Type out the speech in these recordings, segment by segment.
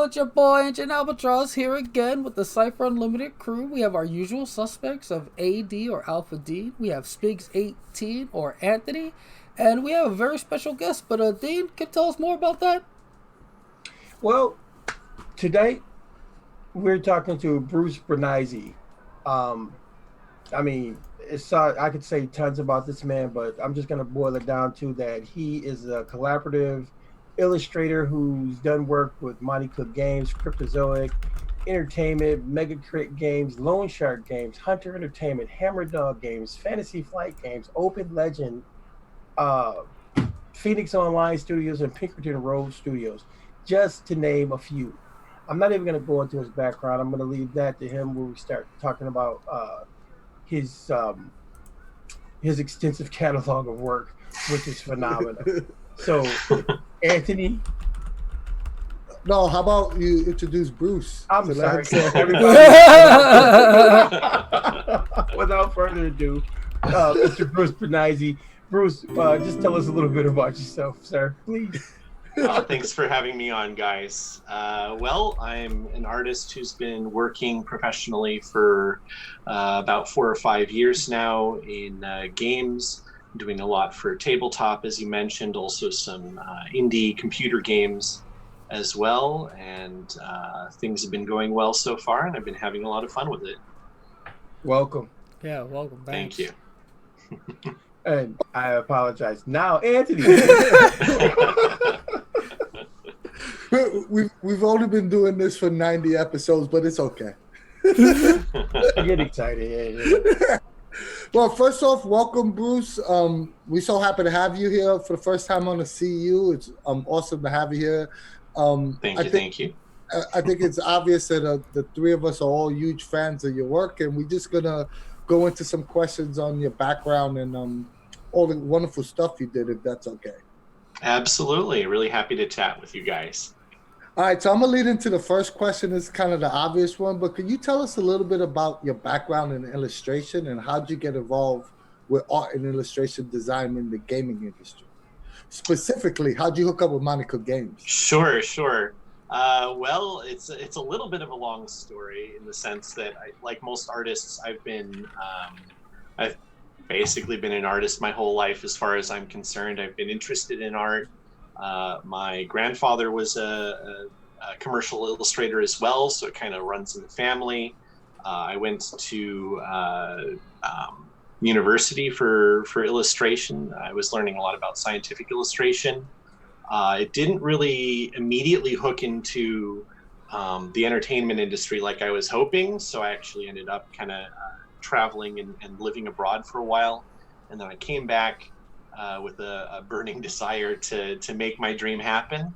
it's your boy Ancient Albatross here again with the Cypher Unlimited crew. We have our usual suspects of AD or Alpha D. We have Spigs 18 or Anthony. And we have a very special guest, but Dean, can you tell us more about that? Well, today we're talking to Bruce Brenneise. I mean, I could say tons about this man, but I'm just going to boil it down to that he is a collaborative illustrator who's done work with Monte Cook Games, Cryptozoic Entertainment, Mega Crit Games, Lone Shark Games, Hunter Entertainment, Hammer Dog Games, Fantasy Flight Games, Open Legend, uh, Phoenix Online Studios, and Pinkerton Road Studios, just to name a few. I'm not even going to go into his background. I'm going to leave that to him when we start talking about his um, his extensive catalog of work, which is phenomenal. So, Anthony. No, how about you introduce Bruce? I'm sorry, everybody. Without further ado, Mr. Bruce Brenneise. Bruce, just tell us a little bit about yourself, sir, please. Thanks for having me on, guys. Well, I'm an artist who's been working professionally for about 4 or 5 years now in games, doing a lot for tabletop, as you mentioned, also some indie computer games as well, and things have been going well so far, and I've been having a lot of fun with it. Welcome. Yeah, welcome. Thanks. Thank you. And I apologize. Now, Anthony. We've only been doing this for 90 episodes, but it's okay. I get excited. Yeah. Well, first off, welcome, Bruce. We're so happy to have you here for the first time on the CU. It's awesome to have you here. Thank you. I think it's obvious that the three of us are all huge fans of your work, and we're just gonna go into some questions on your background and all the wonderful stuff you did, if that's okay. Absolutely. Really happy to chat with you guys. All right, so I'm gonna lead into the first question. It's kind of the obvious one, but can you tell us a little bit about your background in illustration and how'd you get involved with art and illustration design in the gaming industry? Specifically, how'd you hook up with Monte Cook Games? Sure. Well, it's a little bit of a long story in the sense that, like most artists, I've basically been an artist my whole life as far as I'm concerned. I've been interested in art. My grandfather was a commercial illustrator as well, so it kind of runs in the family. I went to university for illustration. I was learning a lot about scientific illustration. It didn't really immediately hook into the entertainment industry like I was hoping, so I actually ended up kind of traveling and living abroad for a while, and then I came back with a burning desire to make my dream happen,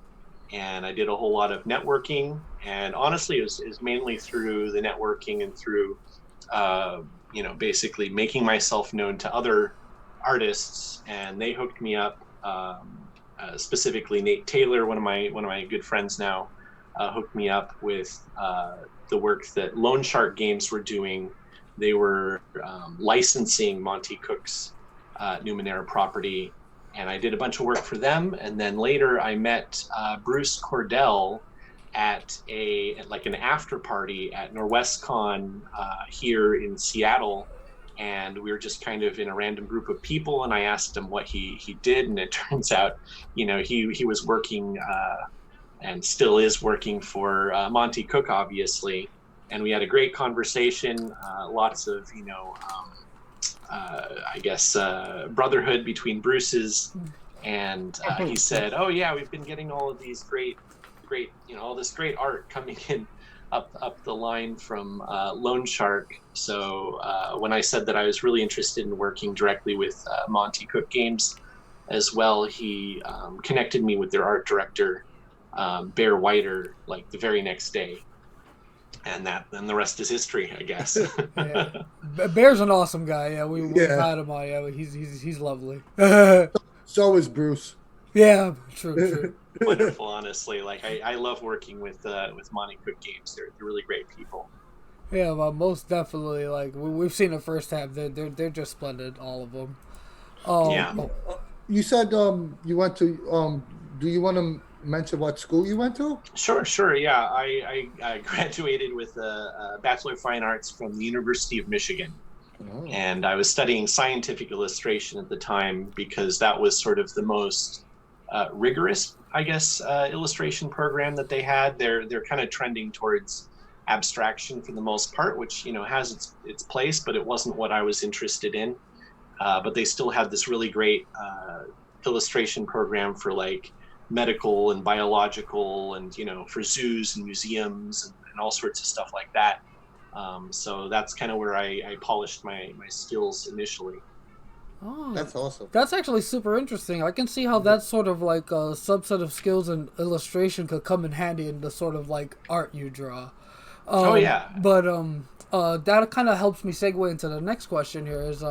and I did a whole lot of networking, and honestly it was mainly through the networking and through basically making myself known to other artists, and they hooked me up. Specifically Nate Taylor, one of my good friends now, hooked me up with the work that Lone Shark Games were doing. They were licensing Monte Cook's Numenera property, and I did a bunch of work for them. And then later I met Bruce Cordell at an after party at NorwestCon here in Seattle, and we were just kind of in a random group of people, and I asked him what he did, and it turns out he was working and still is working for Monte Cook, obviously. And we had a great conversation, lots of, brotherhood between Bruce's. And he said, oh, yeah, we've been getting all of these great, all this great art coming in up the line from Lone Shark. So when I said that I was really interested in working directly with Monte Cook Games as well, he connected me with their art director, Bear Whiter, like the very next day. And then the rest is history, I guess. Yeah. Bear's an awesome guy. Yeah, we've had him on. Yeah, he's lovely. So is Bruce. Yeah, true. Wonderful, honestly. Like I love working with Monte Cook Games. They're really great people. Yeah, well, most definitely. Like we've seen it firsthand. They're just splendid, all of them. Yeah. You said you went to. Do you want to mention what school you went to? Sure. Yeah, I graduated with a Bachelor of Fine Arts from the University of Michigan. Oh. And I was studying scientific illustration at the time because that was sort of the most rigorous, I guess, illustration program that they had. They're kind of trending towards abstraction for the most part, which, you know, has its place, but it wasn't what I was interested in. But they still had this really great illustration program for like medical and biological and, you know, for zoos and museums and all sorts of stuff like that. So that's kind of where I polished my skills initially. Oh, That's awesome. that's actually super interesting. I can see how that sort of like a subset of skills in illustration could come in handy in the sort of like art you draw. Oh, yeah. But that kind of helps me segue into the next question here. Is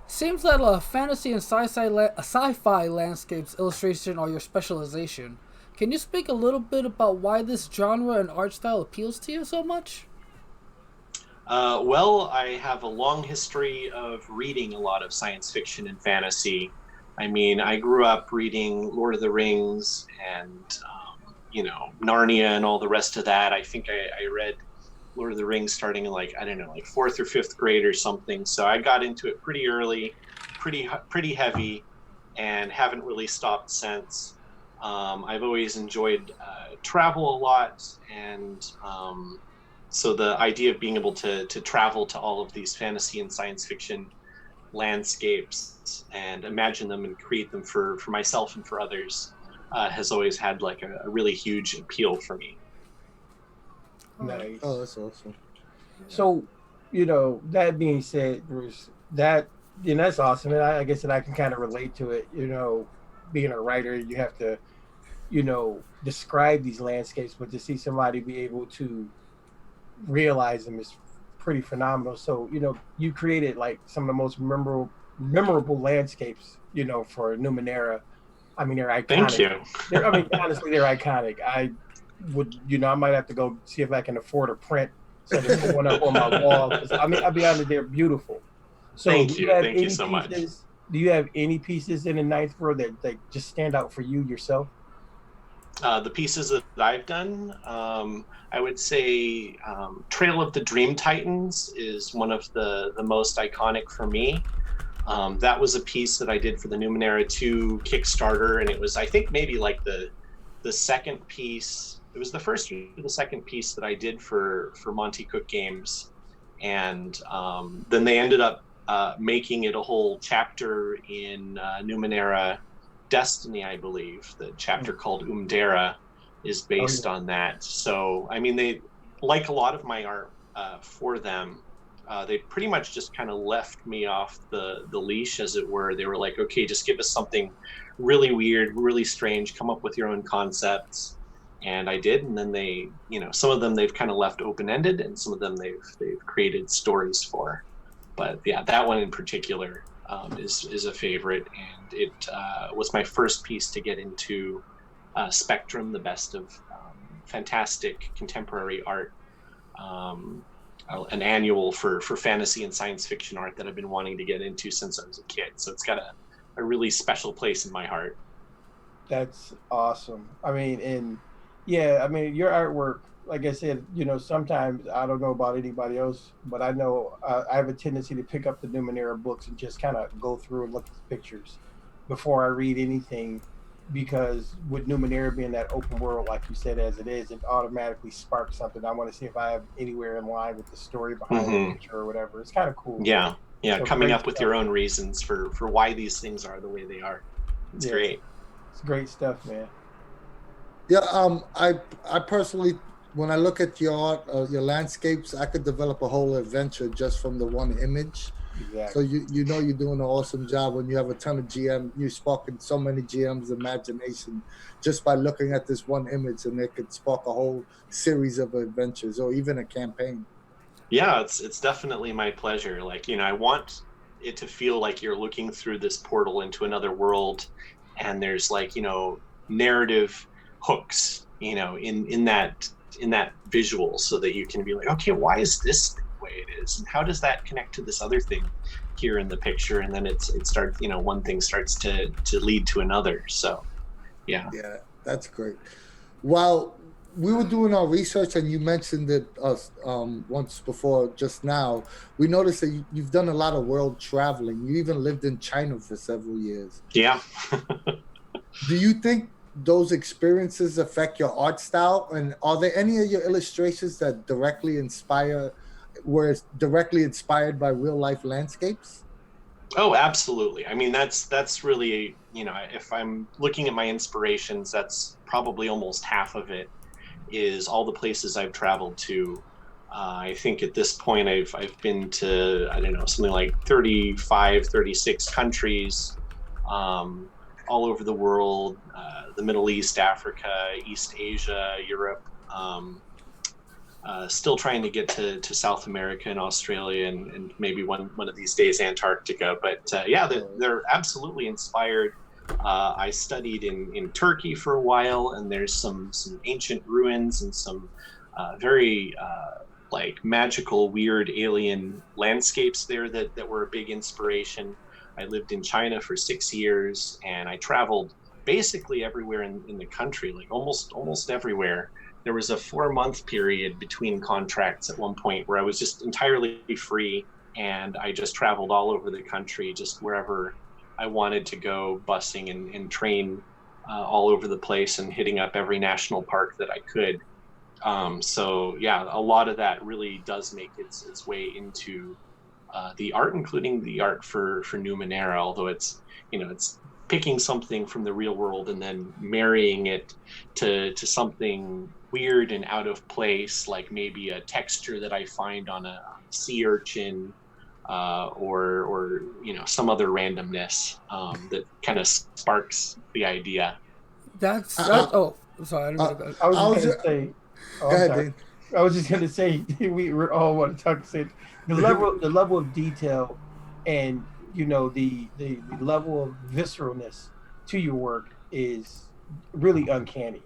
seems that fantasy and sci-fi landscapes illustration are your specialization. Can you speak a little bit about why this genre and art style appeals to you so much? Well, I have a long history of reading a lot of science fiction and fantasy. I mean, I grew up reading Lord of the Rings and, you know, Narnia and all the rest of that. I think I read Lord of the Rings starting in like, I don't know, like 4th or 5th grade or something. So I got into it pretty early, pretty heavy, and haven't really stopped since. I've always enjoyed travel a lot, and so the idea of being able to travel to all of these fantasy and science fiction landscapes and imagine them and create them for myself and for others has always had like a really huge appeal for me. Nice. Oh, that's awesome. So, you know, that being said, Bruce, that's awesome. And I guess that I can kind of relate to it. You know, being a writer, you have to, you know, describe these landscapes, but to see somebody be able to realize them is pretty phenomenal. So, you know, you created like some of the most memorable landscapes, you know, for Numenera. I mean, they're iconic. Thank you. Honestly, they're iconic. I would, you know, I might have to go see if I can afford a print so to put one up on my wall. I mean, I'll be honest, they're beautiful. So Thank you so much. Do you have any pieces in the Ninth World that just stand out for you yourself? The pieces that I've done, I would say Trail of the Dream Titans is one of the most iconic for me. That was a piece that I did for the Numenera 2 Kickstarter, and it was, I think, maybe like the second piece. It was the first or the second piece that I did for Monte Cook Games, and then they ended up making it a whole chapter in Numenera Destiny, I believe. The chapter called Umdera is based on that. So, I mean, they, like a lot of my art for them, they pretty much just kind of left me off the leash, as it were. They were like, okay, just give us something really weird, really strange, come up with your own concepts. And I did, and then they, you know, some of them they've kind of left open-ended, and some of them they've created stories for. But yeah, that one in particular is a favorite, and it was my first piece to get into Spectrum, the best of fantastic contemporary art, an annual for fantasy and science fiction art that I've been wanting to get into since I was a kid. So it's got a really special place in my heart. That's awesome. I mean, and yeah, I mean, your artwork, like I said, you know, sometimes I don't know about anybody else, but I know I have a tendency to pick up the Numenera books and just kind of go through and look at the pictures before I read anything, because with Numenera being that open world, like you said, as it is, it automatically sparks something. I want to see if I have anywhere in line with the story behind the picture or whatever. It's kind of cool. Yeah, So coming great up with stuff. your own reasons for why these things are the way they are. It's great. It's great stuff, man. Yeah, I personally, when I look at your art, your landscapes, I could develop a whole adventure just from the one image. Exactly. So you know you're doing an awesome job when you have a ton of GM. You're sparking so many GMs' imagination just by looking at this one image, and it could spark a whole series of adventures or even a campaign. Yeah, it's definitely my pleasure. Like, you know, I want it to feel like you're looking through this portal into another world, and there's like, you know, narrative hooks, you know, in that visual, so that you can be like, okay, why is this the way it is, and how does that connect to this other thing here in the picture? And then it starts, you know, one thing starts to lead to another. So yeah. That's great. While we were doing our research, and you mentioned it us once before just now, we noticed that you've done a lot of world traveling. You even lived in China for several years. Yeah. Do you think those experiences affect your art style? And are there any of your illustrations that were directly inspired by real life landscapes? Oh, absolutely. I mean, that's really, if I'm looking at my inspirations, that's probably almost half of it is all the places I've traveled to. I think at this point I've been to, I don't know, something like 35, 36 countries, all over the world, the Middle East, Africa, East Asia, Europe. Still trying to get to South America and Australia, and maybe one of these days Antarctica. But yeah, they're absolutely inspired. I studied in Turkey for a while, and there's some ancient ruins and some very like magical, weird alien landscapes there that were a big inspiration. I lived in China for 6 years, and I traveled basically everywhere in the country, like almost everywhere. There was a 4-month period between contracts at one point where I was just entirely free, and I just traveled all over the country, just wherever I wanted to go, busing and train all over the place and hitting up every national park that I could. So yeah, a lot of that really does make its way into the art, including the art for Numenera, although it's picking something from the real world and then marrying it to something weird and out of place, like maybe a texture that I find on a sea urchin, or some other randomness that kind of sparks the idea. That's oh, sorry. I didn't I was just gonna say. Oh, Go I'm ahead, sorry. Dean. I was just gonna say we all want to talk. Say the level of detail, and the level of visceralness to your work is really uncanny.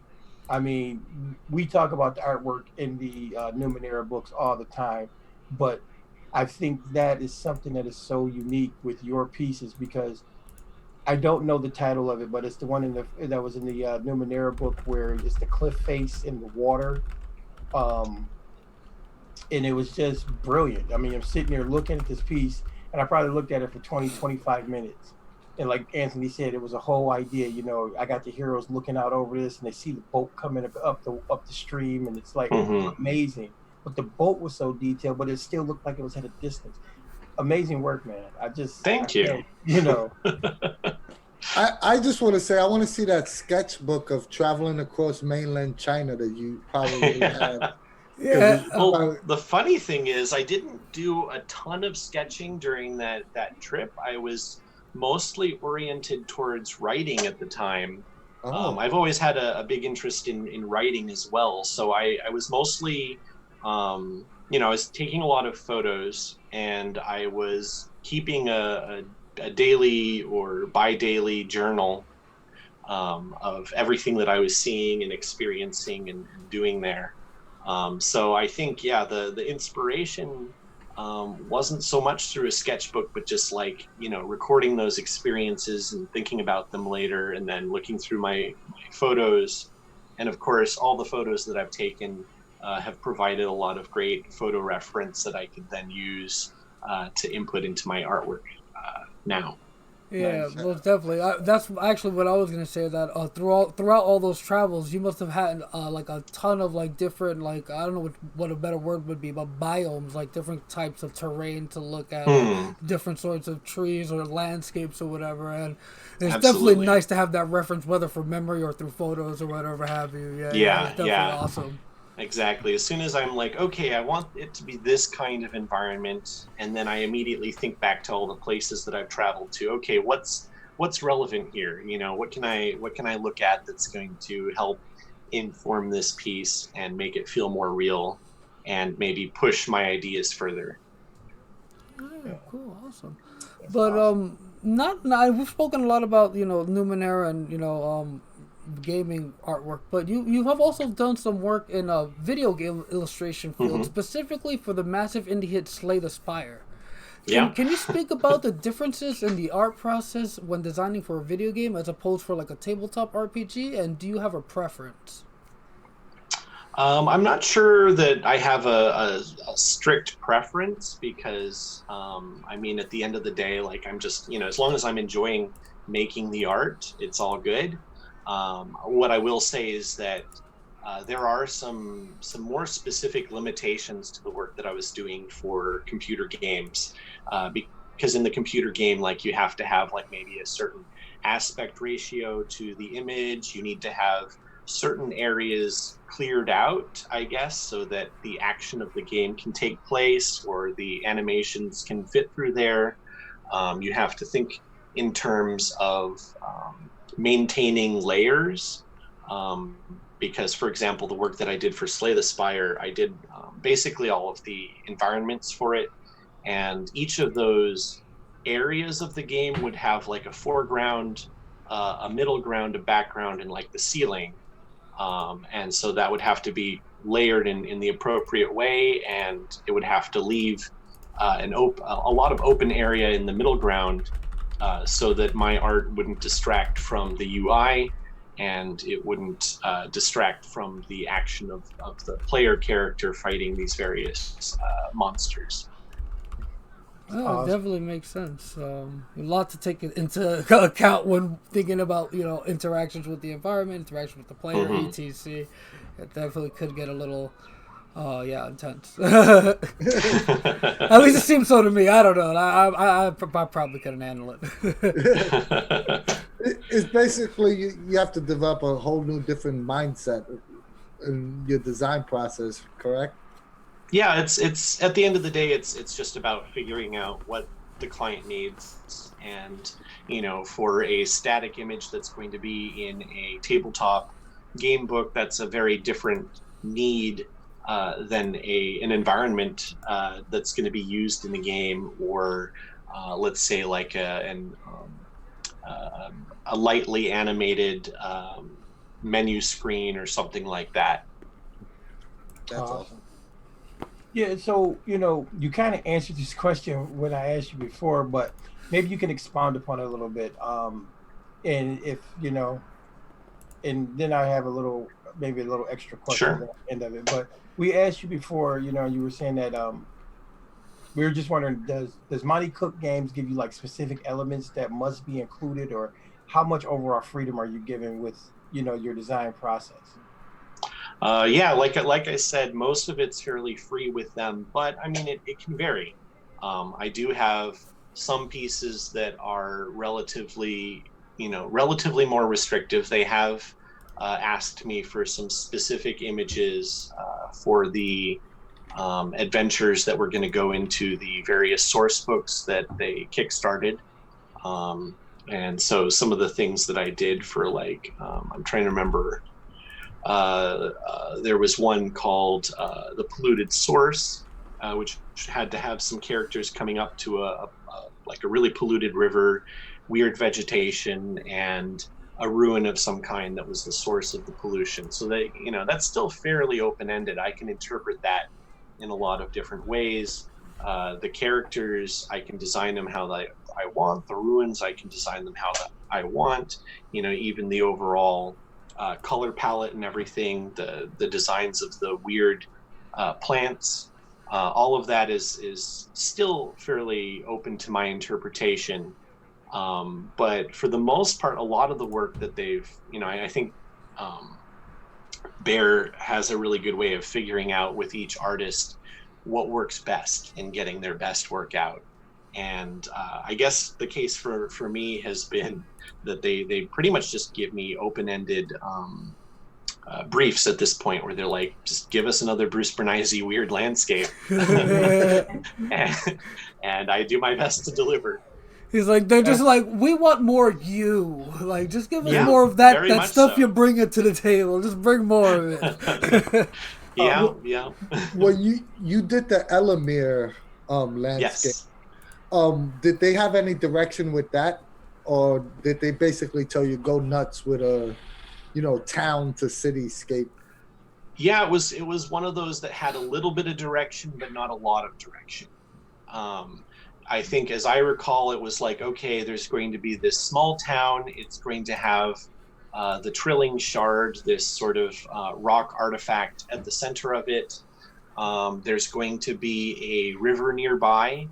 I mean, we talk about the artwork in the Numenera books all the time, but I think that is something that is so unique with your pieces, because I don't know the title of it, but it's the one that was in the Numenera book where it's the cliff face in the water, um, and it was just brilliant. I mean, I'm sitting there looking at this piece, and I probably looked at it for 20, 25 minutes. And like Anthony said, it was a whole idea. I got the heroes looking out over this, and they see the boat coming up the stream, and it's like amazing. But the boat was so detailed, but it still looked like it was at a distance. Amazing work, man. Thank you. I just want to say I want to see that sketchbook of traveling across mainland China that you probably have. Yeah. Well, the funny thing is, I didn't do a ton of sketching during that trip. I was mostly oriented towards writing at the time. I've always had a big interest in writing as well. So I was mostly, I was taking a lot of photos, and I was keeping a daily or bi-daily journal of everything that I was seeing and experiencing and doing there. So I think, yeah, the inspiration wasn't so much through a sketchbook, but just like, recording those experiences and thinking about them later, and then looking through my photos. And of course, all the photos that I've taken have provided a lot of great photo reference that I could then use to input into my artwork now. Yeah, Nice. most definitely. That's actually what I was gonna say. That throughout all those travels, you must have had like a ton of like different, like, I don't know what a better word would be, but biomes, like different types of terrain to look at, different sorts of trees or landscapes or whatever. And it's Absolutely. definitely nice to have that reference, whether from memory or through photos or whatever have you. Yeah, it's definitely awesome. Exactly. As soon as I'm like, okay, I want it to be this kind of environment, and then I immediately think back to all the places that I've traveled to. Okay, what's relevant here? What can I look at that's going to help inform this piece and make it feel more real, and maybe push my ideas further. Yeah, cool, awesome. But we've spoken a lot about Numenera and gaming artwork, but you have also done some work in a video game illustration field, specifically for the massive indie hit Slay the Spire. Yeah. Can you speak about the differences in the art process when designing for a video game as opposed for like a tabletop RPG? And do you have a preference? I'm not sure that I have a strict preference because, I mean, at the end of the day, like I'm just, as long as I'm enjoying making the art, it's all good. What I will say is that there are some more specific limitations to the work that I was doing for computer games, because in the computer game, like you have to have like maybe a certain aspect ratio to the image. You need to have certain areas cleared out, I guess, so that the action of the game can take place or the animations can fit through there. You have to think in terms of maintaining layers. Because, for example, the work that I did for Slay the Spire, I did basically all of the environments for it. And each of those areas of the game would have like a foreground, a middle ground, a background, and like the ceiling. And so that would have to be layered in the appropriate way, and it would have to leave a lot of open area in the middle ground, so that my art wouldn't distract from the UI, and it wouldn't distract from the action of the player character fighting these various monsters. Oh, it definitely makes sense. A lot to take into account when thinking about interactions with the environment, interaction with the player, etc. It definitely could get a little, intense. At least it seems so to me. I don't know. I probably couldn't handle it. It's basically you have to develop a whole new different mindset in your design process, correct? Yeah, it's at the end of the day, it's just about figuring out what the client needs, and for a static image that's going to be in a tabletop game book, that's a very different need than an environment that's going to be used in the game, or let's say like a lightly animated menu screen or something like that. That's awesome. Yeah, so you kind of answered this question when I asked you before, but maybe you can expound upon it a little bit. And if and then I have maybe a little extra question Sure. at the end of it. But we asked you before, you were saying that we were just wondering, does Monte Cook Games give you like specific elements that must be included, or how much overall freedom are you given with your design process? Yeah, like I said, most of it's fairly free with them, but I mean it can vary. I do have some pieces that are relatively more restrictive. They have asked me for some specific images for the adventures that were going to go into the various source books that they kickstarted. And so some of the things that I did for like, I'm trying to remember, there was one called The Polluted Source, which had to have some characters coming up to a really polluted river, weird vegetation, and a ruin of some kind that was the source of the pollution. So that that's still fairly open-ended. I can interpret that in a lot of different ways. The characters, I can design them how I want. The ruins, I can design them how I want. Even the overall color palette and everything, the designs of the weird plants, all of that is still fairly open to my interpretation. But for the most part, a lot of the work that they've, I think Bear has a really good way of figuring out with each artist what works best in getting their best work out. And I guess the case for me has been that they pretty much just give me open-ended briefs at this point, where they're like, just give us another Bruce Brenneise weird landscape. and I do my best to deliver. He's like, they're just like, we want more you. Like, just give us more of very that much stuff so. you're bringing to the table. Just bring more of it. Yeah. When you did the Elamir landscape, Yes. Did they have any direction with that, or did they basically tell you go nuts with a town to cityscape? Yeah, it was one of those that had a little bit of direction, but not a lot of direction. I think, as I recall, it was like, okay, there's going to be this small town. It's going to have the Trilling Shard, this sort of rock artifact at the center of it. There's going to be a river nearby,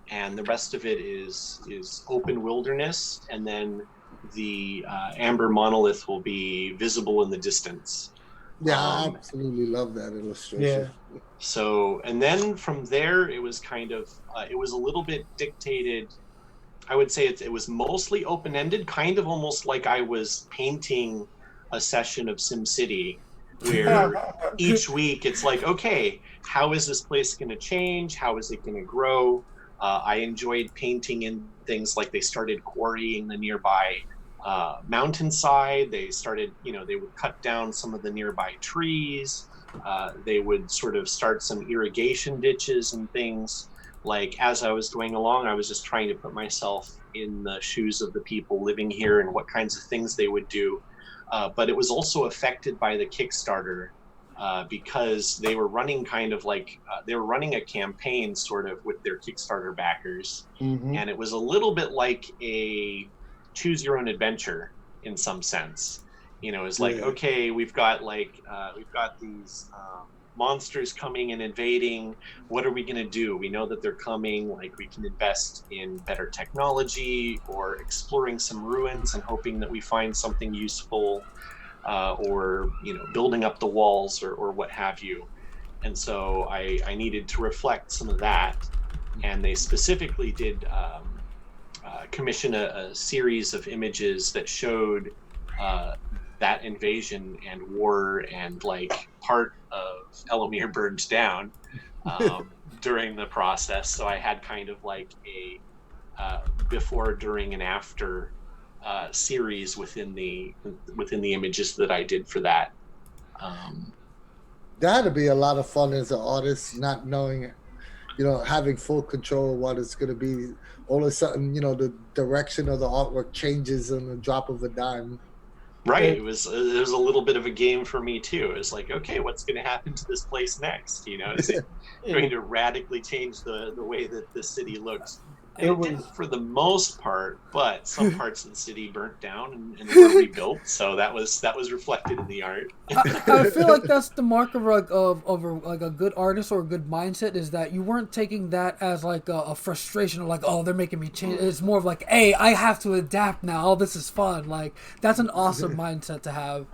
and the rest of it is open wilderness. And then the amber monolith will be visible in the distance. Yeah, I absolutely love that illustration. Yeah. So, and then from there, it was kind of, it was a little bit dictated. I would say it was mostly open-ended, kind of almost like I was painting a session of SimCity, where each week it's like, okay, how is this place going to change? How is it going to grow? I enjoyed painting in things like they started quarrying the nearby mountainside. They started, they would cut down some of the nearby trees. They would sort of start some irrigation ditches and things. Like, as I was going along, I was just trying to put myself in the shoes of the people living here and what kinds of things they would do. But it was also affected by the Kickstarter because they were running kind of like, they were running a campaign sort of with their Kickstarter backers. Mm-hmm. And it was a little bit like a choose your own adventure in some sense. It's like, okay, we've got these monsters coming and invading. What are we going to do? We know that they're coming. Like, we can invest in better technology or exploring some ruins and hoping that we find something useful, or building up the walls or what have you. And so I needed to reflect some of that, and they specifically did commission a series of images that showed that invasion and war, and like part of Elamir burned down during the process. So I had kind of like a before, during, and after series within the images that I did for that. That had to be a lot of fun as an artist, not knowing, having full control of what it's going to be. All of a sudden, the direction of the artwork changes on the drop of a dime. Right. It was a little bit of a game for me too. It was like, okay, what's going to happen to this place next? Is it going to radically change the way that the city looks? And it did for the most part, but some parts of the city burnt down and were rebuilt. So that was reflected in the art. I feel like that's the mark of like a good artist or a good mindset, is that you weren't taking that as like a frustration, or like, oh, they're making me change. It's more of like, hey, I have to adapt now. Oh, this is fun. Like, that's an awesome mindset to have.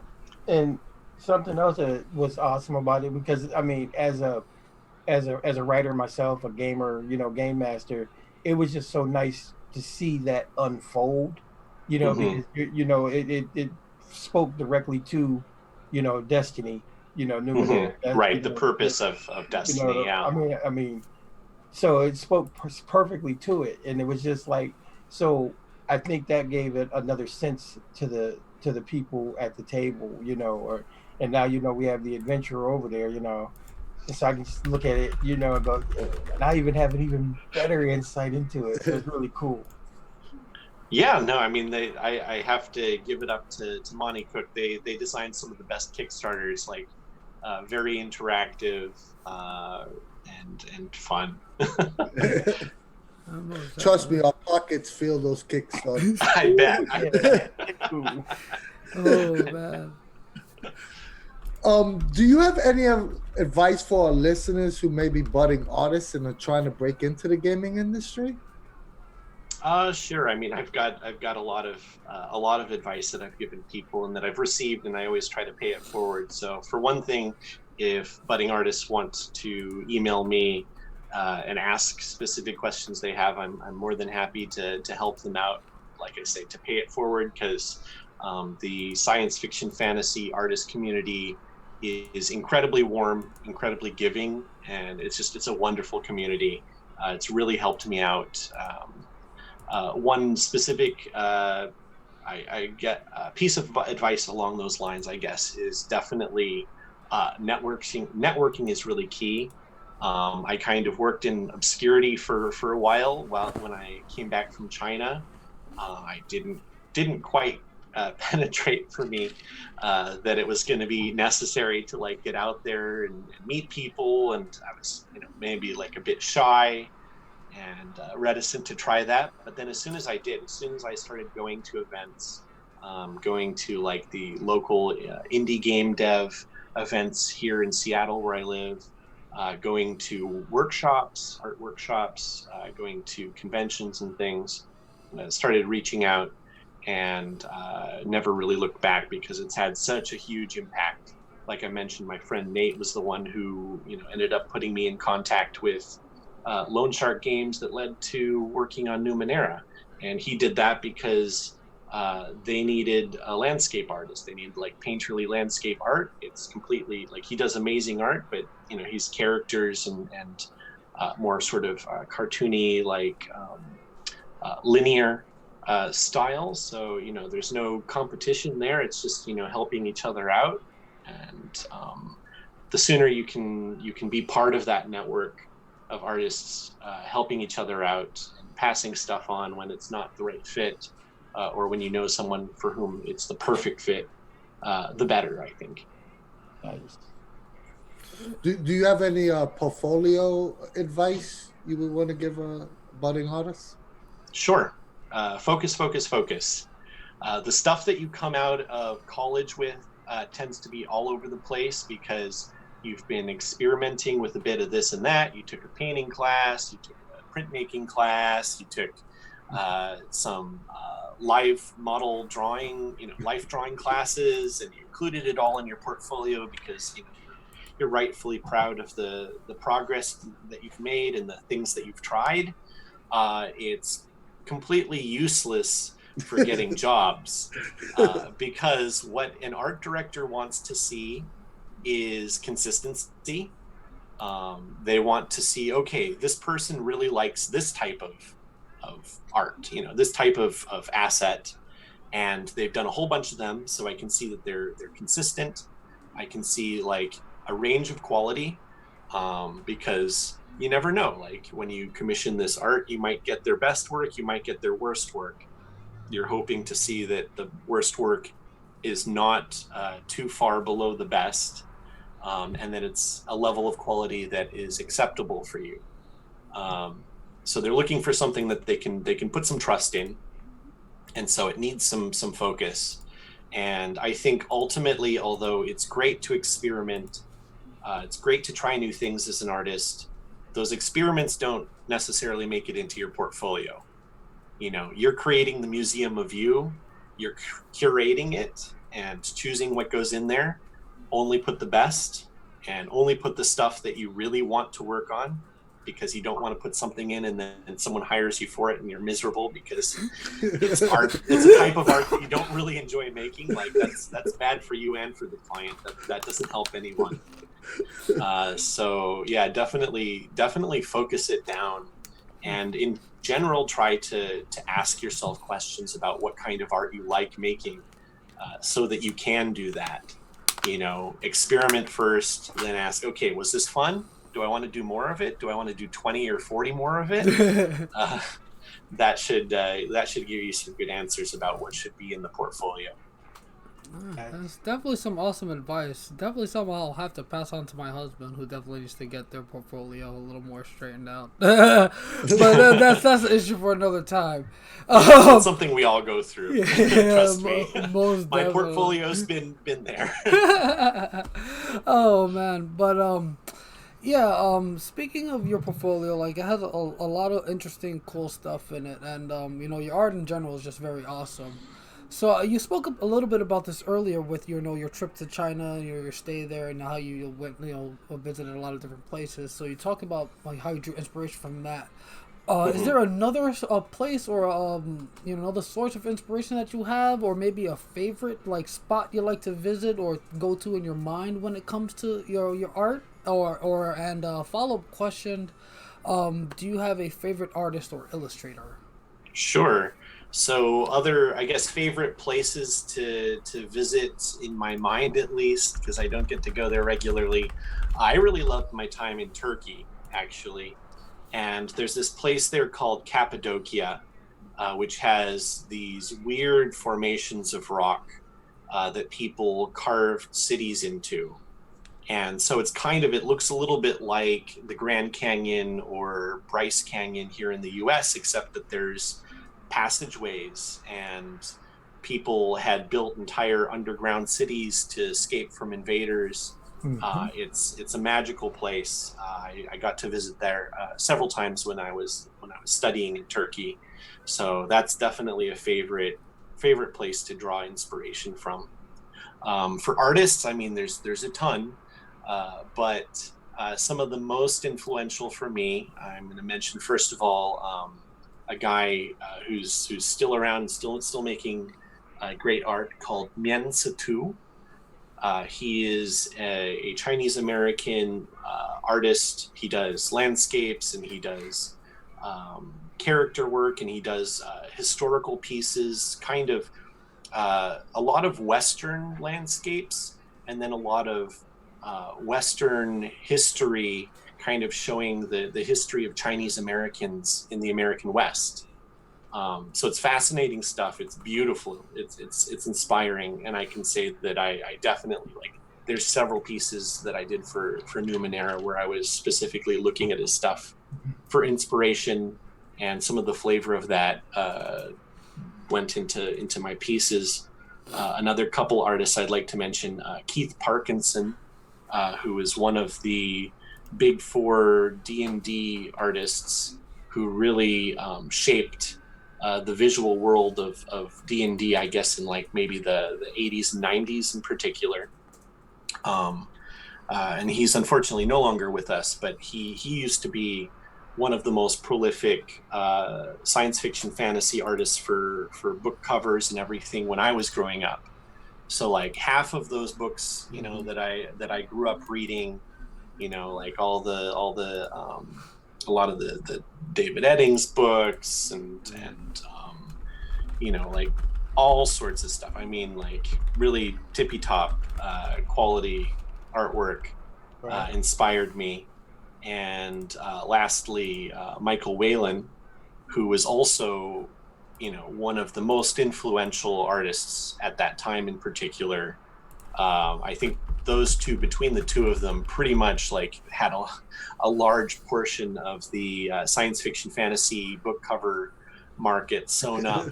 And something else that was awesome about it, because I mean, as a writer myself, a gamer, game master, it was just so nice to see that unfold, because, it spoke directly to, Destiny, Numenera. Right, the purpose of Destiny, yeah. I mean, so it spoke perfectly to it, and it was just like, so I think that gave it another sense to the people at the table, and now, we have the adventurer over there, so I can just look at it, and go, and I even have an even better insight into it. So it's really cool. Yeah, no, I mean, I have to give it up to Monte Cook. They designed some of the best Kickstarters, like very interactive and fun. Trust me, our pockets feel those Kickstarters. I bet. Oh man. Do you have any advice for our listeners who may be budding artists and are trying to break into the gaming industry? Sure. I mean, I've got a lot of advice that I've given people and that I've received, and I always try to pay it forward. So, for one thing, if budding artists want to email me and ask specific questions they have, I'm more than happy to help them out. Like I say, to pay it forward, because the science fiction fantasy artist community is incredibly warm, incredibly giving, and it's a wonderful community. It's really helped me out. One specific, I get a piece of advice along those lines, I guess, is definitely networking. Networking is really key. I kind of worked in obscurity for a while when I came back from China. I didn't quite penetrate for me that it was going to be necessary to like get out there and meet people, and I was maybe like a bit shy, and reticent to try that. But then as soon as I started going to events, going to like the local indie game dev events here in Seattle where I live, going to workshops, art workshops, going to conventions and things, started reaching out, and never really looked back because it's had such a huge impact. Like I mentioned, my friend Nate was the one who ended up putting me in contact with Loan Shark Games that led to working on Numenera. And he did that because they needed a landscape artist. They needed like painterly landscape art. It's completely like he does amazing art, but he's characters and more sort of cartoony, like linear style. So there's no competition there. It's just helping each other out, and the sooner you can be part of that network of artists helping each other out and passing stuff on when it's not the right fit, or when someone for whom it's the perfect fit, the better, I think. Nice. Do you have any portfolio advice you would want to give a budding artist? Sure. Focus. The stuff that you come out of college with tends to be all over the place because you've been experimenting with a bit of this and that. You took a painting class, you took a printmaking class, you took some live model drawing, life drawing classes, and you included it all in your portfolio because you're rightfully proud of the progress that you've made and the things that you've tried. It's completely useless for getting jobs because what an art director wants to see is consistency. They want to see, okay, this person really likes this type of art, this type of asset, and they've done a whole bunch of them, so I can see that they're consistent. I can see like a range of quality, because you never know, like when you commission this art, you might get their best work, you might get their worst work. You're hoping to see that the worst work is not too far below the best, and that it's a level of quality that is acceptable for you. So they're looking for something that they can put some trust in, and so it needs some focus. And I think ultimately, although it's great to experiment, it's great to try new things as an artist, those experiments don't necessarily make it into your portfolio. You're creating the museum of you, you're curating it and choosing what goes in there. Only put the best, and only put the stuff that you really want to work on, because you don't want to put something in and then someone hires you for it and you're miserable because it's art. It's a type of art that you don't really enjoy making. Like that's bad for you and for the client. That doesn't help anyone. So yeah, definitely focus it down, and in general try to ask yourself questions about what kind of art you like making, so that you can do that. Experiment first, then ask, okay, was this fun? Do I want to do more of it? Do I want to do 20 or 40 more of it? That should give you some good answers about what should be in the portfolio. That's definitely some awesome advice. Definitely something I'll have to pass on to my husband, who definitely needs to get their portfolio a little more straightened out. But that's an issue for another time. That's something we all go through. Yeah, Trust me. My definitely. portfolio's been there. Oh man, but yeah, speaking of your portfolio, like it has a lot of interesting, cool stuff in it, and your art in general is just very awesome. So you spoke a little bit about this earlier with your trip to China, your stay there, and how you went visited a lot of different places. So you talk about like how you drew inspiration from that. Is there another place or another source of inspiration that you have, or maybe a favorite like spot you like to visit or go to in your mind when it comes to your art? And follow-up question, do you have a favorite artist or illustrator? Sure. So other, I guess, favorite places to visit in my mind, at least, because I don't get to go there regularly. I really loved my time in Turkey, actually. And there's this place there called Cappadocia, which has these weird formations of rock that people carved cities into. And so it's kind of, it looks a little bit like the Grand Canyon or Bryce Canyon here in the US, except that there's passageways, and people had built entire underground cities to escape from invaders. It's a magical place. I got to visit there several times when I was studying in Turkey, so that's definitely a favorite place to draw inspiration from. For artists, I mean, there's a ton, but some of the most influential for me, I'm going to mention first of all a guy who's still around, still making great art, called Mien Satu. He is a Chinese American artist. He does landscapes, and he does character work, and he does historical pieces, kind of a lot of Western landscapes, and then a lot of Western history, kind of showing the history of Chinese Americans in the American West. So it's fascinating stuff. It's beautiful. It's inspiring, and I can say that I definitely like. There's several pieces that I did for Numenera where I was specifically looking at his stuff for inspiration, and some of the flavor of that went into my pieces. Another couple artists I'd like to mention: Keith Parkinson, who is one of the big four D&D artists who really shaped the visual world of D&D, I guess, in like maybe the 80s and 90s in particular. And he's unfortunately no longer with us, but he used to be one of the most prolific science fiction fantasy artists for book covers and everything when I was growing up. So like half of those books, you know, that I grew up reading, you know, like a lot of the David Eddings books and you know, like all sorts of stuff. I mean, like really tippy top quality artwork inspired me. And lastly, Michael Whalen, who was also, you know, one of the most influential artists at that time in particular. I think those two, between the two of them, pretty much like had a large portion of the science fiction fantasy book cover market sewn up.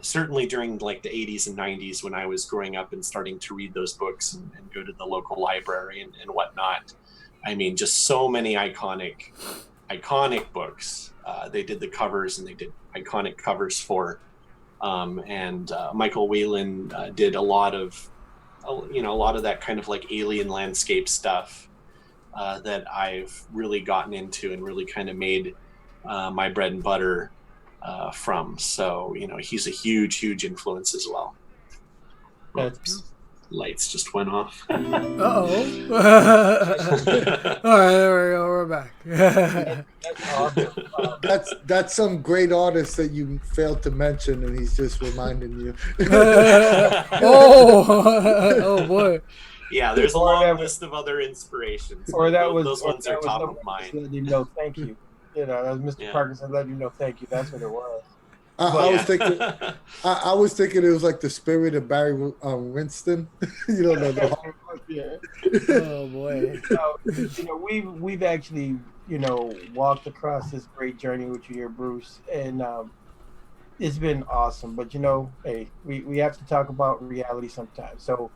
Certainly during like the 80s and 90s when I was growing up and starting to read those books and go to the local library and whatnot. I mean, just so many iconic books. They did the covers, and they did iconic covers for. And Michael Whalen did a lot of that kind of like alien landscape stuff that I've really gotten into and really kind of made my bread and butter from. So, you know, he's a huge influence as well. Oops. Lights just went off. Uh-oh. All right, there we go. We're back. That's some great artist that you failed to mention, and he's just reminding you. Oh boy. Yeah, there's a long list of other inspirations. Or that was those ones are top of mind. mind. You know, thank you. You know, that was Mr. Parkinson letting you know thank you. That's what it was. I was thinking it was like the spirit of Barry Winston. You know, Oh boy. So, you know, we've actually, you know, walked across this great journey with you here, Bruce, and it's been awesome. But you know, hey, we have to talk about reality sometimes. So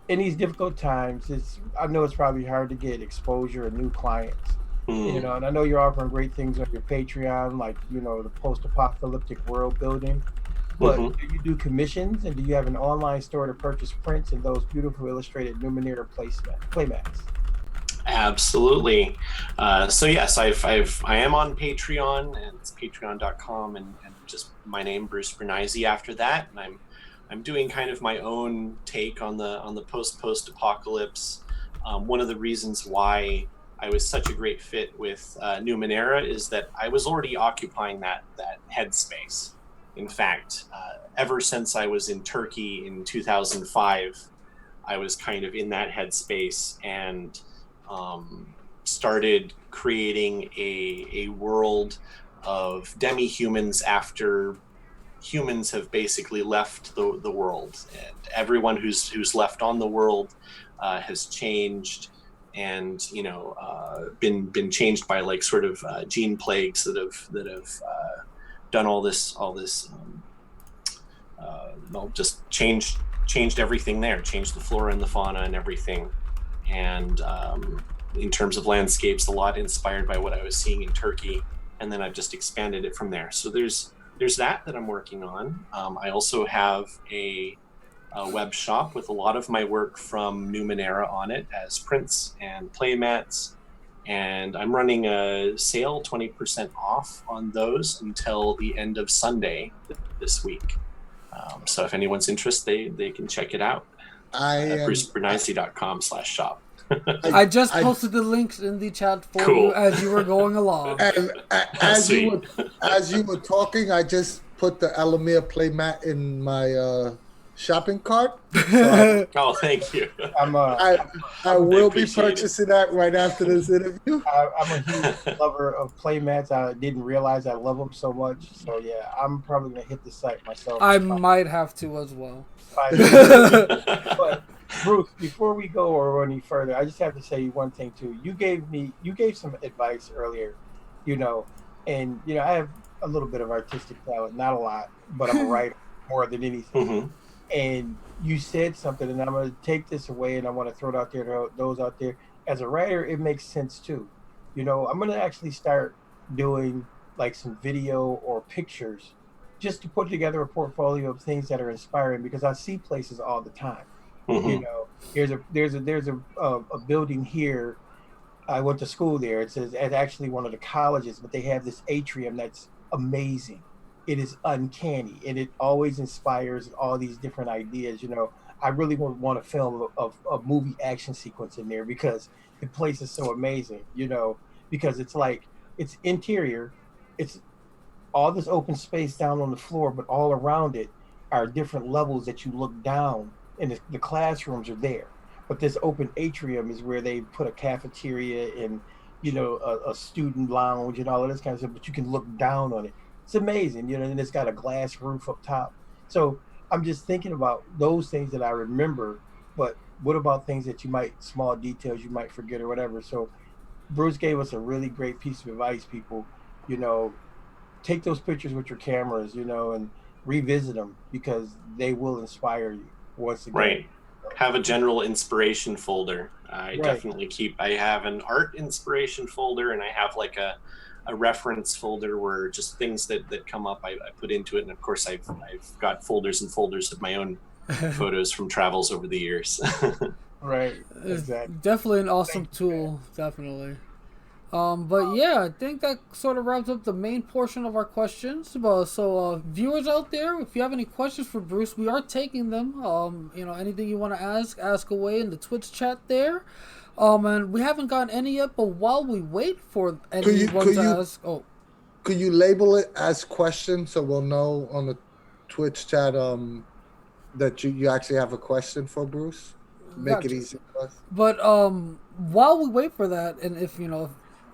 in these difficult times, I know it's probably hard to get exposure and new clients. You know, and I know you're offering great things on your Patreon, like, you know, the post-apocalyptic world building. But do you do commissions, and do you have an online store to purchase prints and those beautiful illustrated Numenera playmats? Absolutely. So yes, I am on Patreon, and it's patreon.com, and just my name, Bruce Brenneise, after that. And I'm doing kind of my own take on the post-apocalypse. One of the reasons why I was such a great fit with Numenera is that I was already occupying that headspace. In fact, ever since I was in Turkey in 2005, I was kind of in that headspace and started creating a world of demi-humans after humans have basically left the world. And everyone who's left on the world has changed, and been changed by like sort of gene plagues that have done all this just changed everything there, changed the flora and the fauna and everything. And in terms of landscapes, a lot inspired by what I was seeing in Turkey, and then I've just expanded it from there. So there's that I'm working on. I also have a web shop with a lot of my work from Numenera on it as prints and playmats, and I'm running a sale 20% off on those until the end of Sunday this week. So if anyone's interested, they can check it out at brucebrenneise.com/shop. I just posted the links in the chat for you as you were going along. And as you were talking, I just put the Elamir playmat in my shopping cart. So oh, thank you. I will be purchasing that right after this interview. I'm a huge lover of playmats. I didn't realize I love them so much. So yeah, I'm probably gonna hit the site myself. I might have to as well. But Bruce, before we go or any further, I just have to say one thing too. You gave some advice earlier, and I have a little bit of artistic talent, not a lot, but I'm a writer more than anything. Mm-hmm. And you said something, and I'm going to take this away, and I want to throw it out there to those out there. As a writer, it makes sense too. I'm going to actually start doing like some video or pictures just to put together a portfolio of things that are inspiring, because I see places all the time. Mm-hmm. There's a building here. I went to school there. It's actually one of the colleges, but they have this atrium that's amazing. It is uncanny, and it always inspires all these different ideas. I really want to film a movie action sequence in there, because the place is so amazing. Because it's interior, it's all this open space down on the floor, but all around it are different levels that you look down, and the classrooms are there. But this open atrium is where they put a cafeteria and a student lounge and all of this kind of stuff. But you can look down on it. It's amazing, and it's got a glass roof up top. So I'm just thinking about those things that I remember, but what about things that small details you might forget or whatever. So Bruce gave us a really great piece of advice, people. Take those pictures with your cameras, and revisit them, because they will inspire you once again. Right. Have a general inspiration folder. I have an art inspiration folder, and I have like a reference folder where just things that come up I put into it, and of course I've got folders and folders of my own photos from travels over the years. Right, exactly. Definitely an awesome tool, definitely. But yeah, I think that sort of wraps up the main portion of our questions. So viewers out there, if you have any questions for Bruce, we are taking them. Anything you want to ask away in the Twitch chat there. And we haven't gotten any yet, but while we wait for anyone to ask... Oh. Could you label it as questions so we'll know on the Twitch chat that you actually have a question for Bruce? Make it easy for us. But while we wait for that, and if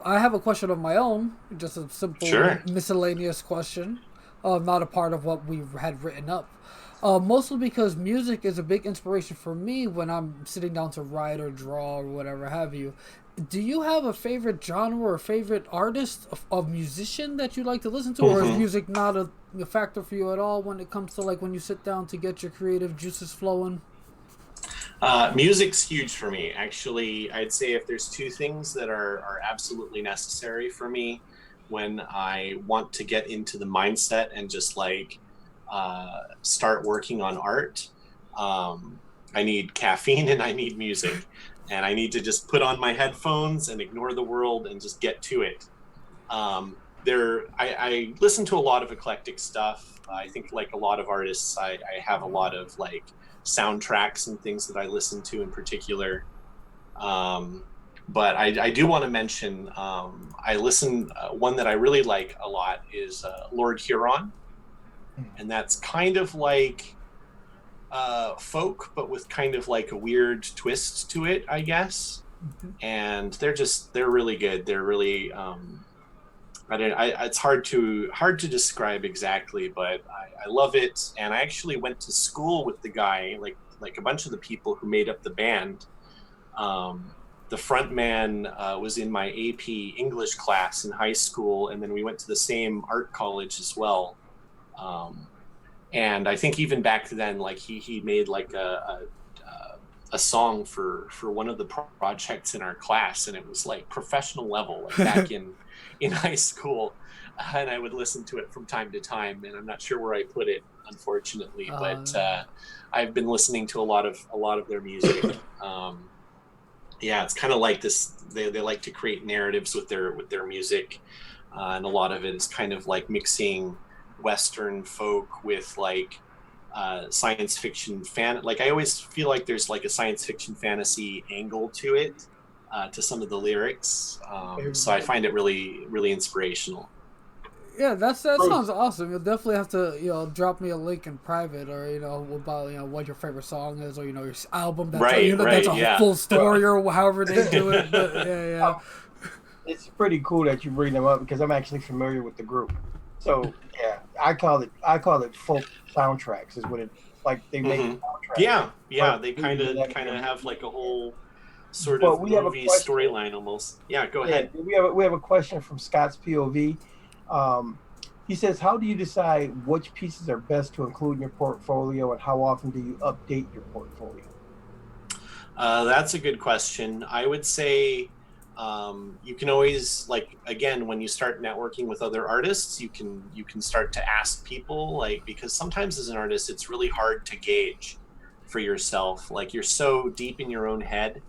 I have a question of my own, just a simple miscellaneous question, not a part of what we had written up. Mostly because music is a big inspiration for me when I'm sitting down to write or draw or whatever have you. Do you have a favorite genre or favorite artist of musician that you like to listen to? Mm-hmm. Or is music not a factor for you at all when it comes to like when you sit down to get your creative juices flowing? Music's huge for me. Actually, I'd say if there's two things that are absolutely necessary for me when I want to get into the mindset and just like start working on art, I need caffeine and I need music, and I need to just put on my headphones and ignore the world and just get to it. I listen to a lot of eclectic stuff. I think like a lot of artists, I have a lot of like soundtracks and things that I listen to in particular. But I do want to mention, I listen, one that I really like a lot is Lord Huron. And that's kind of like folk, but with kind of like a weird twist to it, I guess. Mm-hmm. And they're really good. They're really, it's hard to describe exactly, but I love it. And I actually went to school with the guy, like a bunch of the people who made up the band. The front man was in my AP English class in high school, and then we went to the same art college as well. And I think even back then, like he made like a song for one of the projects in our class, and it was like professional level, like back in high school. And I would listen to it from time to time, and I'm not sure where I put it, unfortunately. But I've been listening to a lot of their music. Yeah, it's kind of like this. They like to create narratives with their music, and a lot of it is kind of like mixing Western folk with like science fiction like I always feel like there's like a science fiction fantasy angle to it, to some of the lyrics. So I find it really, really inspirational. Yeah, that sounds awesome. You'll definitely have to, drop me a link in private, or about what your favorite song is, or your album. That's that's a full story, or however they do it. But yeah. It's pretty cool that you bring them up because I'm actually familiar with the group. So yeah, I call it folk soundtracks. Is what it like they make soundtracks. Yeah, they kind of have like a whole sort of movie storyline almost. Yeah, go ahead. We have a question from Scott's POV. He says, how do you decide which pieces are best to include in your portfolio, and how often do you update your portfolio? That's a good question. I would say you can always, like, again, when you start networking with other artists, you can start to ask people, like, because sometimes as an artist, it's really hard to gauge for yourself. Like, you're so deep in your own head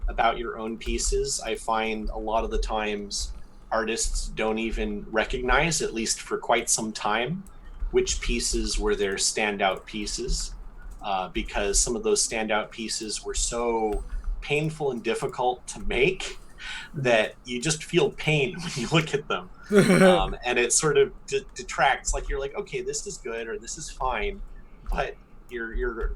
about your own pieces. I find a lot of the times artists don't even recognize, at least for quite some time, which pieces were their standout pieces, because some of those standout pieces were so painful and difficult to make that you just feel pain when you look at them. And it sort of detracts, like you're like, okay, this is good or this is fine, but your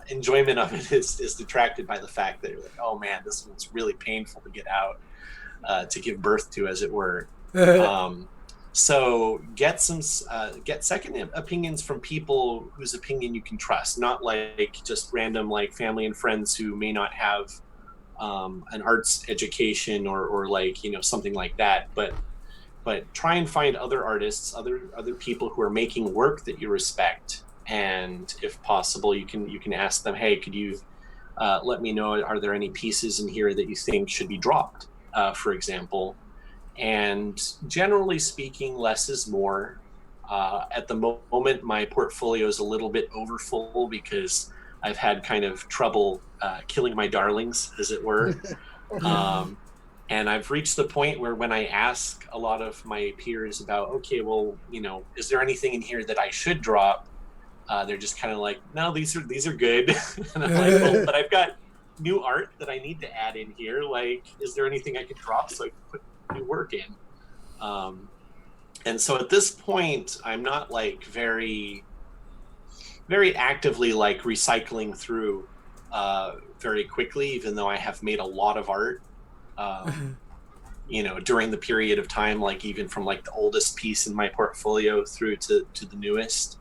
enjoyment of it is detracted by the fact that you're like, oh man, this one's really painful to get out, to give birth to, as it were. So get second opinions from people whose opinion you can trust, not like just random like family and friends who may not have an arts education or like something like that, but try and find other artists, other people who are making work that you respect, and if possible you can ask them, hey, could you let me know, are there any pieces in here that you think should be dropped, for example. And generally speaking, less is more. At the moment, my portfolio is a little bit overfull because I've had kind of trouble killing my darlings, as it were. And I've reached the point where when I ask a lot of my peers about, okay, well, is there anything in here that I should drop? They're just kind of like, no, these are good. And I'm like, well, but I've got new art that I need to add in here. Like, is there anything I can drop so I can put new work in? And so at this point, I'm not like very, very actively like recycling through very quickly, even though I have made a lot of art, during the period of time, like even from like the oldest piece in my portfolio through to the newest.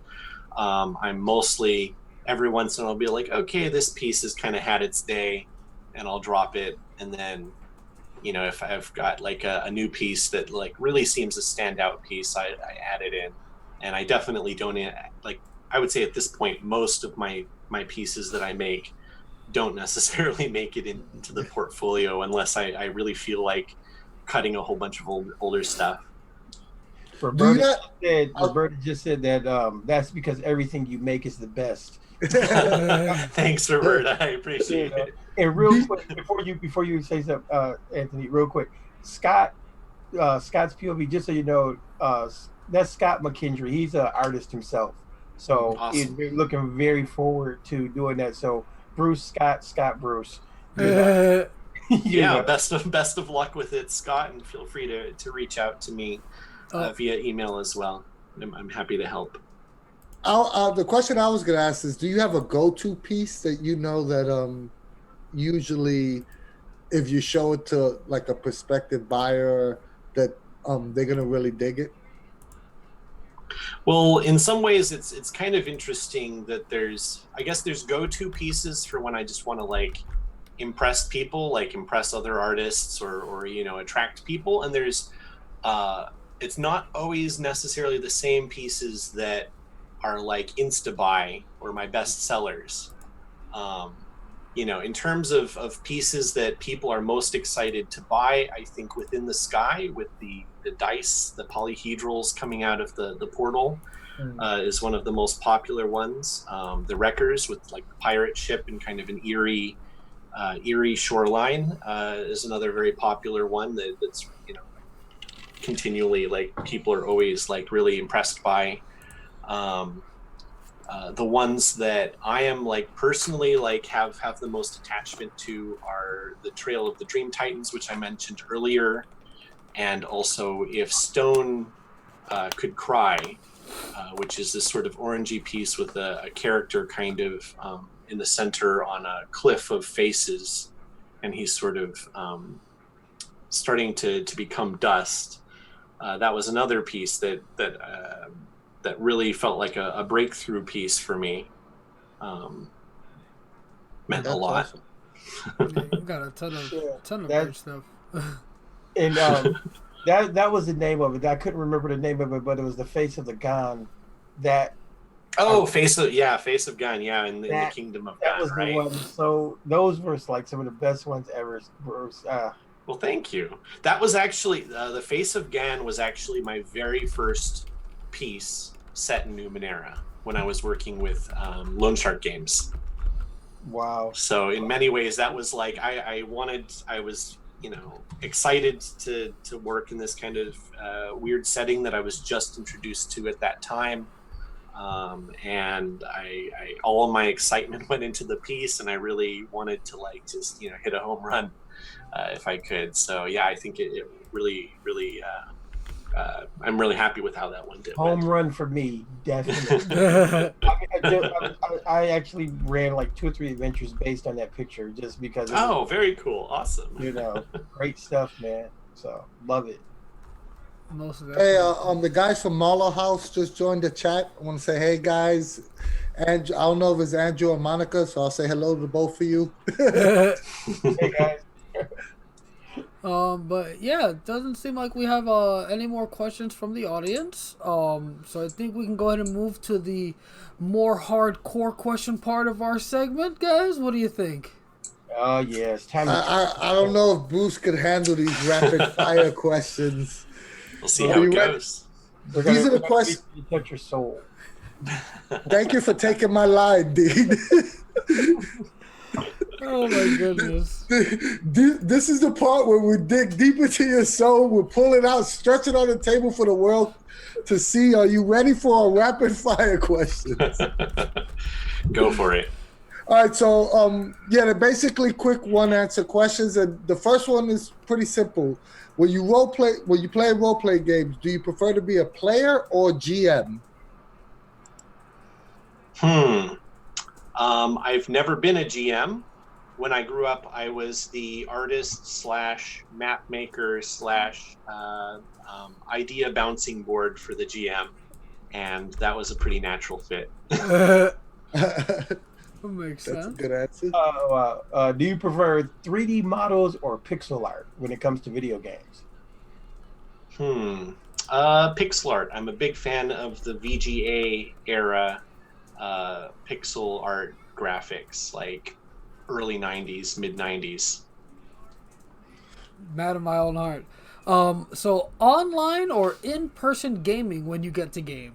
I'm mostly, every once in a while, I'll be like, okay, this piece has kind of had its day, and I'll drop it. And then, if I've got like a new piece that like really seems a standout piece, I add it in. And I definitely don't, like, I would say at this point, most of my pieces that I make don't necessarily make it into the portfolio unless I really feel like cutting a whole bunch of older stuff. Roberta just said that that's because everything you make is the best. Thanks, Roberta. I appreciate it. And real quick, before you say something, Anthony, real quick, Scott's POV, just so you know, that's Scott McKendry. He's an artist himself, so awesome. He's looking very forward to doing that. So Bruce, Scott, Bruce. Best of luck with it, Scott, and feel free to reach out to me via email as well. I'm happy to help. The question I was going to ask is, do you have a go-to piece that that usually if you show it to like a prospective buyer that they're going to really dig it? Well, in some ways it's kind of interesting that there's go-to pieces for when I just want to like impress people, like impress other artists or you know, attract people. And there's it's not always necessarily the same pieces that are like insta buy or my best sellers. You know, in terms of pieces that people are most excited to buy, I think Within the Sky with the dice, the polyhedrals coming out of the portal is one of the most popular ones. The Wreckers with like the pirate ship and kind of an eerie shoreline is another very popular one that's, you know, continually like people are always like really impressed by. The ones that I am like personally like have the most attachment to are the Trail of the Dream Titans, which I mentioned earlier, and also If Stone Could Cry, which is this sort of orangey piece with a character kind of in the center on a cliff of faces, and he's sort of starting to become dust. That was another piece that really felt like a breakthrough piece for me. Meant a lot. Awesome. Yeah, you got a ton of great stuff. And that was the name of it. I couldn't remember the name of it, but it was the Face of the Gun. That Face of Gun, yeah, in the Kingdom of that Gun, was right? the one. So those were like some of the best ones ever. Bruce. Well, thank you. That was actually the Face of Gan was actually my very first piece set in Numenera when I was working with Loan Shark Games. Wow. So in many ways, that was like I was, you know, excited to work in this kind of weird setting that I was just introduced to at that time. And I all of my excitement went into the piece, and I really wanted to like just, you know, hit a home run if I could. So yeah, I think it really I'm really happy with how that one did. Home run for me, definitely. I actually ran like 2 or 3 adventures based on that picture, just because. Oh, very cool, awesome. You know, great stuff, man. So love it. Most of that. Hey, the guys from Marlow House just joined the chat. I want to say, hey guys, and I don't know if it's Andrew or Monica, so I'll say hello to both of you. Hey guys. But yeah, it doesn't seem like we have any more questions from the audience. So I think we can go ahead and move to the more hardcore question part of our segment, guys. What do you think? Oh yes, time. I don't know if Bruce could handle these rapid fire questions. We'll see how it goes. These are the questions. You touch your soul. Thank you for taking my line, Dean. Oh my goodness. This is the part where we dig deep into your soul. We'll pull it out, stretch it on the table for the world to see. Are you ready for a rapid fire question? Go for it. All right, so they're basically quick one answer questions, and the first one is pretty simple. When you play role play games, do you prefer to be a player or GM? I've never been a GM. When I grew up, I was the artist / map maker / idea bouncing board for the GM, and that was a pretty natural fit. That makes sense. That's a good answer. Do you prefer 3D models or pixel art when it comes to video games? Pixel art. I'm a big fan of the VGA era pixel art graphics, like early 90s, mid 90s. Mad in my own heart. So online or in-person gaming when you get to game?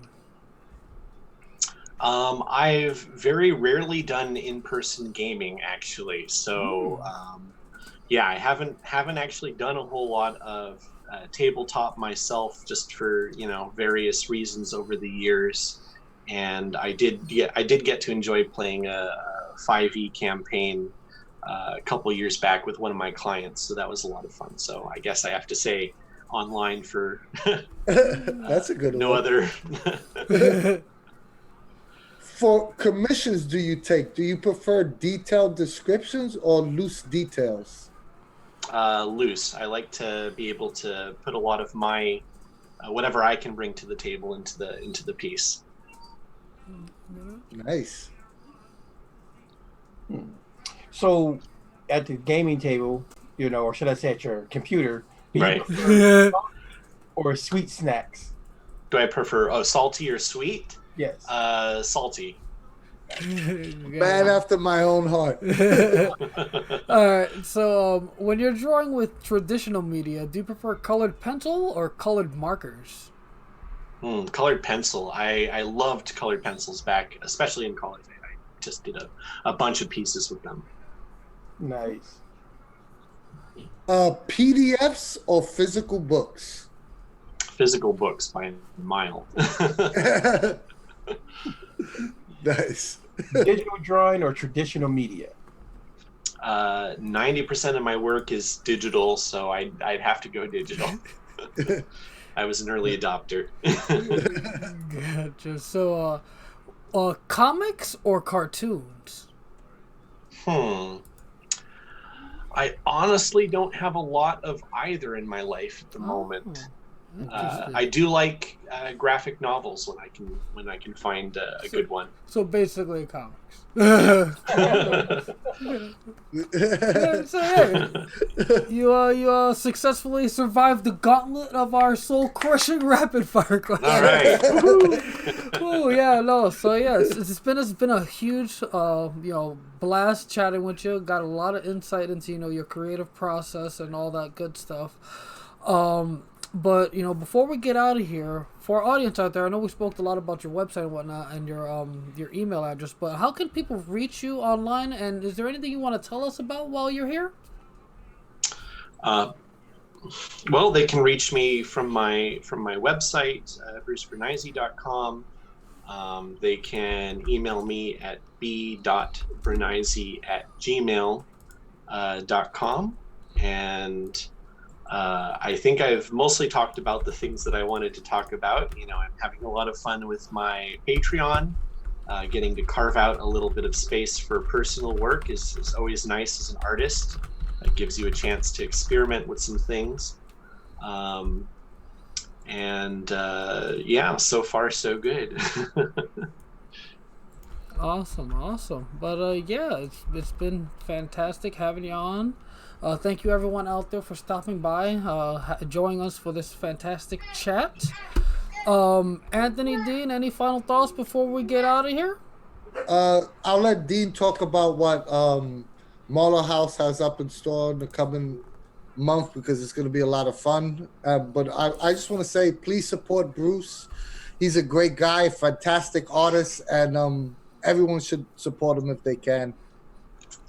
I've very rarely done in-person gaming, actually. So, I haven't actually done a whole lot of tabletop myself, just for, you know, various reasons over the years. And I did get to enjoy playing a 5e campaign a couple years back with one of my clients, so that was a lot of fun. So I guess I have to say online for That's a good one. no other. For commissions, do you prefer detailed descriptions or loose details? Loose. I like to be able to put a lot of my whatever I can bring to the table into the piece. Nice. So at the gaming table, or should I say at your computer, do you Right. prefer or sweet snacks? Do I prefer salty or sweet? Yes. Salty. Man after my own heart. All right. So, when you're drawing with traditional media, do you prefer colored pencil or colored markers? Colored pencil. I loved colored pencils back, especially in college. I just did a bunch of pieces with them. Nice. PDFs or physical books? Physical books by a mile. Nice. Digital drawing or traditional media? 90% of my work is digital, so I'd have to go digital. I was an early adopter. Gotcha. So, comics or cartoons? I honestly don't have a lot of either in my life at the moment. I do like graphic novels when I can find a good one. So basically, comics. So yeah, you successfully survived the gauntlet of our soul-crushing rapid-fire question. All right. Oh yeah, no. So yeah, it's been a huge blast chatting with you. Got a lot of insight into your creative process and all that good stuff. But before we get out of here, for our audience out there, I know we spoke a lot about your website and whatnot and your email address. But how can people reach you online? And is there anything you want to tell us about while you're here? Well, they can reach me from my website, brucebrenneise.com. They can email me at b.brenneise@gmail.com. And I think I've mostly talked about the things that I wanted to talk about. I'm having a lot of fun with my Patreon. Getting to carve out a little bit of space for personal work is always nice as an artist. It gives you a chance to experiment with some things. So far so good. Awesome. But it's been fantastic having you on. Thank you everyone out there for stopping by, joining us for this fantastic chat. Anthony, Dean, any final thoughts before we get out of here? I'll let Dean talk about what Marlowe House has up in store in the coming month, because it's going to be a lot of fun. But I just want to say, please support Bruce. He's a great guy, fantastic artist, and everyone should support him if they can.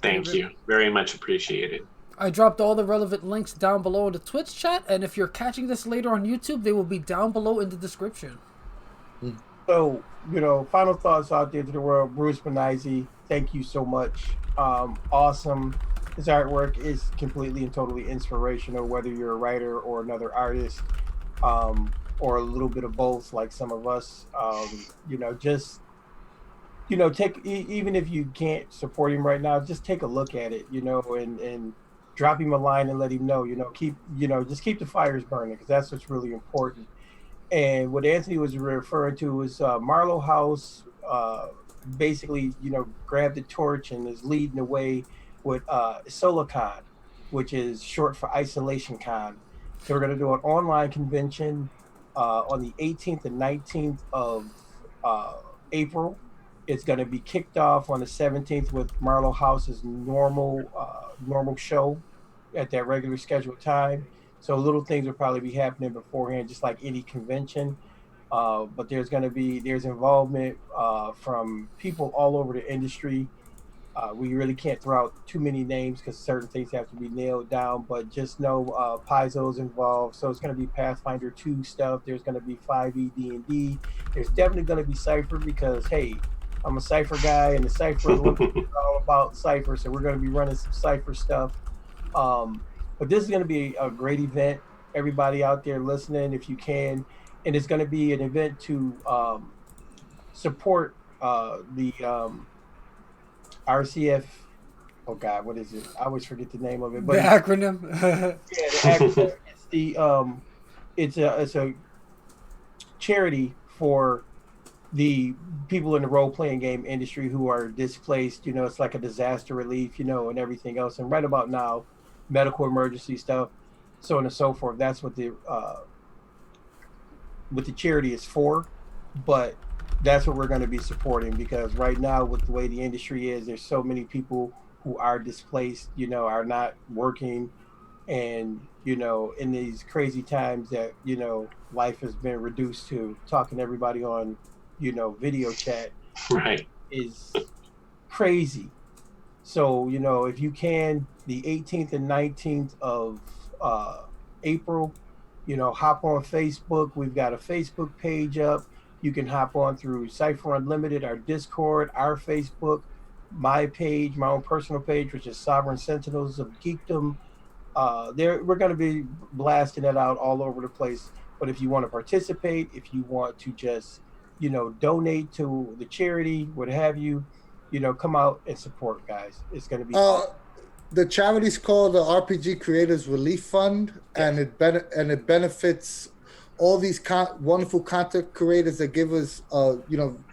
Thank you. Very much appreciated. I dropped all the relevant links down below in the Twitch chat, and if you're catching this later on YouTube, they will be down below in the description. So, final thoughts out there to the world. Bruce Brenneise, thank you so much. Awesome. His artwork is completely and totally inspirational, whether you're a writer or another artist, or a little bit of both, like some of us. Even if you can't support him right now, just take a look at it, and drop him a line and let him know, just keep the fires burning, because that's what's really important. And what Anthony was referring to was Marlowe House basically, grabbed the torch and is leading the way with SoloCon, which is short for Isolation Con. So we're going to do an online convention on the 18th and 19th of April. It's going to be kicked off on the 17th with Marlowe House's normal show at that regular scheduled time. So little things will probably be happening beforehand, just like any convention. But there's involvement from people all over the industry. We really can't throw out too many names because certain things have to be nailed down, but just know Paizo's involved. So it's going to be Pathfinder 2 stuff. There's going to be 5e D&D. There's definitely going to be Cypher, because, hey, I'm a Cypher guy, and the Cypher is all about Cypher, so we're going to be running some Cypher stuff. But this is going to be a great event. Everybody out there listening, if you can, and it's going to be an event to support the RCF. Oh God, what is it? I always forget the name of it. But the acronym. Yeah, the acronym. It's a charity for the people in the role playing game industry who are displaced. It's like a disaster relief, and everything else. And right about now, medical emergency stuff, so on and so forth. That's what the charity is for. But that's what we're going to be supporting, because right now, with the way the industry is, there's so many people who are displaced, are not working. And, in these crazy times that, life has been reduced to talking to everybody on, video chat, Right. is crazy. So, if you can, the 18th and 19th of April, hop on Facebook. We've got a Facebook page up. You can hop on through Cypher Unlimited, our Discord, our Facebook, my page, my own personal page, which is Sovereign Sentinels of Geekdom. We're going to be blasting it out all over the place. But if you want to participate, if you want to just, donate to the charity, what have you, come out and support, guys. It's going to be awesome. The charity's called the RPG Creators Relief Fund, and it benefits all these wonderful content creators that give us,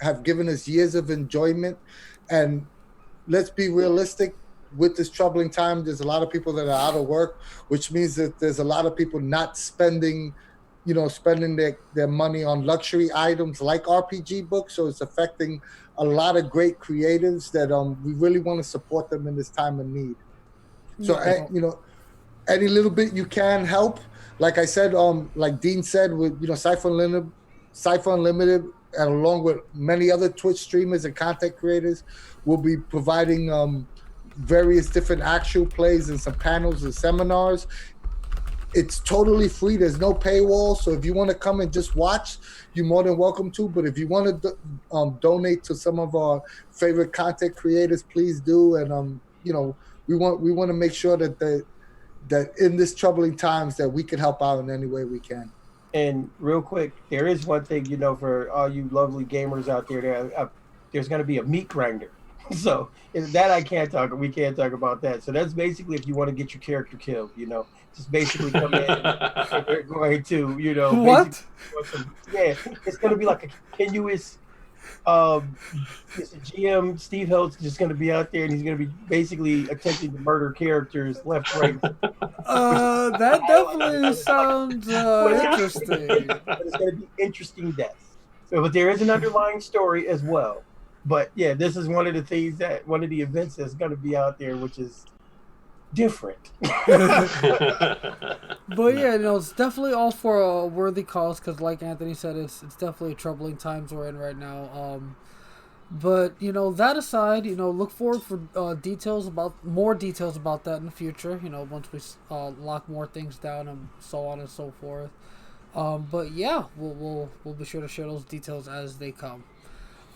have given us years of enjoyment. And let's be realistic. With this troubling time, there's a lot of people that are out of work, which means that there's a lot of people not spending their money on luxury items like RPG books. So it's affecting a lot of great creatives that we really want to support them in this time of need. So, any little bit you can help. Like I said, like Dean said, with Cypher Unlimited, and along with many other Twitch streamers and content creators, will be providing various different actual plays and some panels and seminars. It's totally free. There's no paywall. So if you want to come and just watch, you're more than welcome to. But if you want to donate to some of our favorite content creators, please do. And we want to make sure that in this troubling times that we can help out in any way we can. And real quick, there is one thing, for all you lovely gamers out there, there's going to be a meat grinder. So that we can't talk about that. So that's basically if you want to get your character killed, just basically come in and they're going to, what? It's going to be like a continuous, GM Steve Hilt's just going to be out there and he's going to be basically attempting to murder characters left, right. That definitely sounds interesting. But it's going to be interesting deaths. So, but there is an underlying story as well. But yeah, this is one of the events that's going to be out there, which is different. But yeah, it's definitely all for a worthy cause, because like Anthony said, it's definitely troubling times we're in right now. But that aside, look forward for more details about that in the future. Once we lock more things down and so on and so forth. But yeah, we'll be sure to share those details as they come.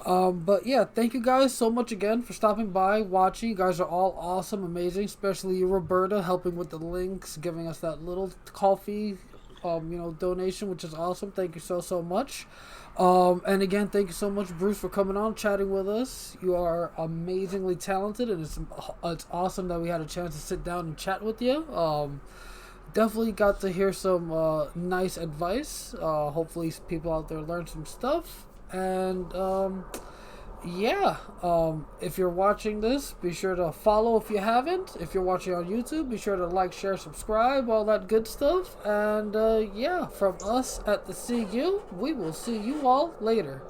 But yeah, thank you guys so much again for stopping by, watching. You guys are all awesome, amazing, especially you, Roberta, helping with the links, giving us that little coffee, donation, which is awesome. Thank you so much. And again, thank you so much, Bruce, for coming on, chatting with us. You are amazingly talented, and it's awesome that we had a chance to sit down and chat with you. Definitely got to hear some nice advice. Hopefully people out there learn some stuff. And if you're watching this, be sure to follow if you haven't. If you're watching on YouTube, be sure to like, share, subscribe, all that good stuff. And from us at the CU, we will see you all later.